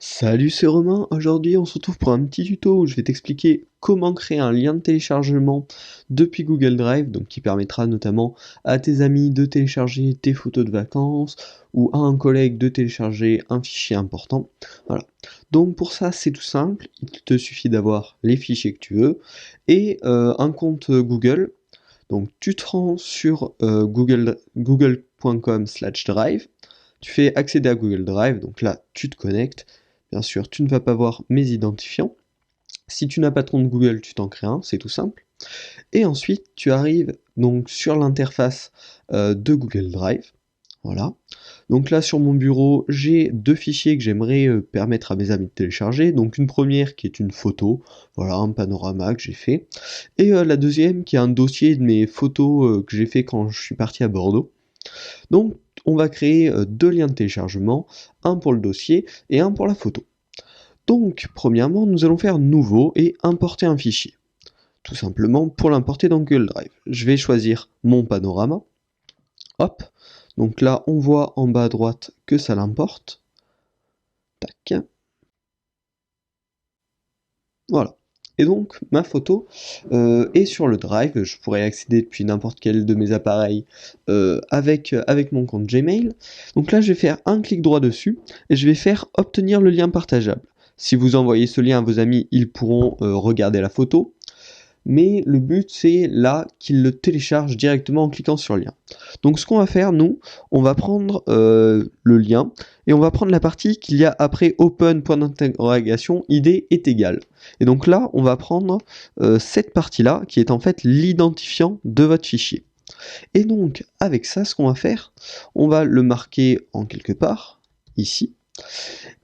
Salut, c'est Romain. Aujourd'hui, on se retrouve pour un petit tuto où je vais t'expliquer comment créer un lien de téléchargement depuis Google Drive, donc qui permettra notamment à tes amis de télécharger tes photos de vacances ou à un collègue de télécharger un fichier important. Voilà. Donc pour ça, c'est tout simple. Il te suffit d'avoir les fichiers que tu veux et un compte Google. Donc tu te rends sur google.com/drive. Tu fais accéder à Google Drive, donc là tu te connectes. Bien sûr, tu ne vas pas voir mes identifiants. Si tu n'as pas de compte Google, tu t'en crées un, c'est tout simple. Et ensuite, tu arrives donc sur l'interface de Google Drive. Voilà. Donc là, sur mon bureau, j'ai deux fichiers que j'aimerais permettre à mes amis de télécharger. Donc une première qui est une photo, voilà, un panorama que j'ai fait. Et la deuxième qui est un dossier de mes photos que j'ai fait quand je suis parti à Bordeaux. Donc on va créer deux liens de téléchargement, un pour le dossier et un pour la photo. Donc, premièrement, nous allons faire nouveau et importer un fichier. Tout simplement pour l'importer dans Google Drive. Je vais choisir mon panorama. Hop. Donc là, on voit en bas à droite que ça l'importe. Tac. Voilà. Et donc, ma photo est sur le Drive. Je pourrais accéder depuis n'importe quel de mes appareils avec mon compte Gmail. Donc là, je vais faire un clic droit dessus et je vais faire obtenir le lien partageable. Si vous envoyez ce lien à vos amis, ils pourront regarder la photo. Mais le but c'est là qu'ils le téléchargent directement en cliquant sur le lien. Donc ce qu'on va faire, nous, on va prendre le lien et on va prendre la partie qu'il y a après open point d'interrogation id est égal. Et donc là, on va prendre cette partie-là qui est en fait l'identifiant de votre fichier. Et donc avec ça, ce qu'on va faire, on va le marquer en quelque part, ici.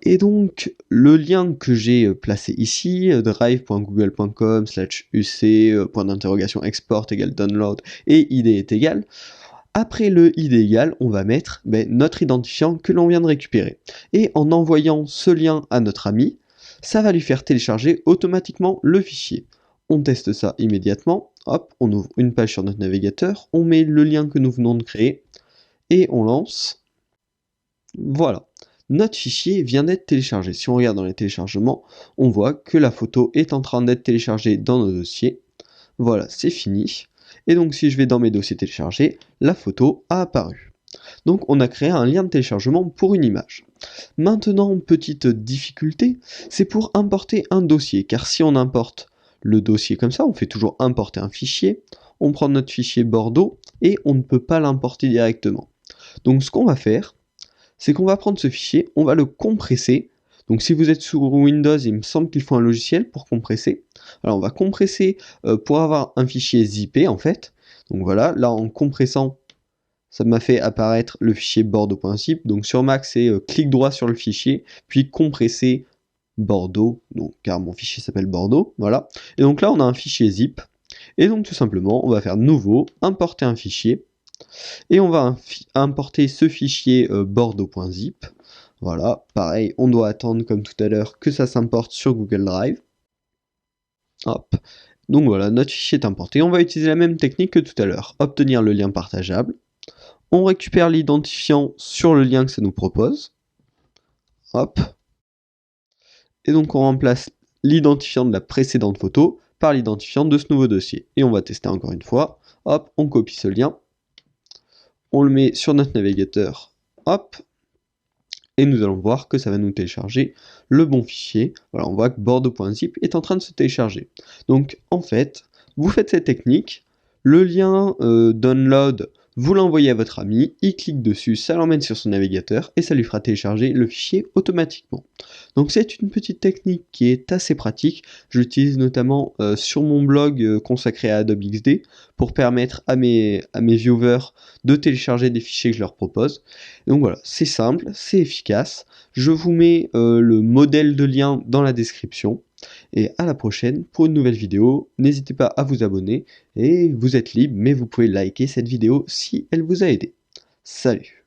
Et donc, le lien que j'ai placé ici, drive.google.com/uc, point d'interrogation export égale download, et id est égal, après le id égal, on va mettre notre identifiant que l'on vient de récupérer. Et en envoyant ce lien à notre ami, ça va lui faire télécharger automatiquement le fichier. On teste ça immédiatement, hop, on ouvre une page sur notre navigateur, on met le lien que nous venons de créer, et on lance. Voilà. Notre fichier vient d'être téléchargé. Si on regarde dans les téléchargements, on voit que la photo est en train d'être téléchargée dans nos dossiers. Voilà, c'est fini. Et donc si je vais dans mes dossiers téléchargés, la photo a apparu. Donc on a créé un lien de téléchargement pour une image. Maintenant, petite difficulté, c'est pour importer un dossier, car si on importe le dossier comme ça, on fait toujours importer un fichier, on prend notre fichier Bordeaux et on ne peut pas l'importer directement. Donc ce qu'on va faire, c'est qu'on va prendre ce fichier, on va le compresser. Donc si vous êtes sous Windows, il me semble qu'il faut un logiciel pour compresser. Alors on va compresser pour avoir un fichier zippé en fait. Donc voilà, là en compressant, ça m'a fait apparaître le fichier bordeaux.zip. Donc sur Mac, c'est clic droit sur le fichier, puis compresser Bordeaux, donc, car mon fichier s'appelle Bordeaux, voilà. Et donc là, on a un fichier zip. Et donc tout simplement, on va faire nouveau, importer un fichier. Et on va importer ce fichier bordeaux.zip. Voilà, pareil, on doit attendre comme tout à l'heure que ça s'importe sur Google Drive. Hop. Donc voilà, notre fichier est importé. On va utiliser la même technique que tout à l'heure. Obtenir le lien partageable. On récupère l'identifiant sur le lien que ça nous propose. Hop. Et donc on remplace l'identifiant de la précédente photo par l'identifiant de ce nouveau dossier. Et on va tester encore une fois. Hop, on copie ce lien. On le met sur notre navigateur. Hop. Et nous allons voir que ça va nous télécharger le bon fichier. Voilà, on voit que bordeaux.zip est en train de se télécharger. Donc en fait, vous faites cette technique, le lien download, vous l'envoyez à votre ami, il clique dessus, ça l'emmène sur son navigateur et ça lui fera télécharger le fichier automatiquement. Donc c'est une petite technique qui est assez pratique, je l'utilise notamment sur mon blog consacré à Adobe XD pour permettre à mes viewers de télécharger des fichiers que je leur propose. Donc voilà, c'est simple, c'est efficace. Je vous mets le modèle de lien dans la description. Et à la prochaine pour une nouvelle vidéo. N'hésitez pas à vous abonner et vous êtes libre, mais vous pouvez liker cette vidéo si elle vous a aidé. Salut!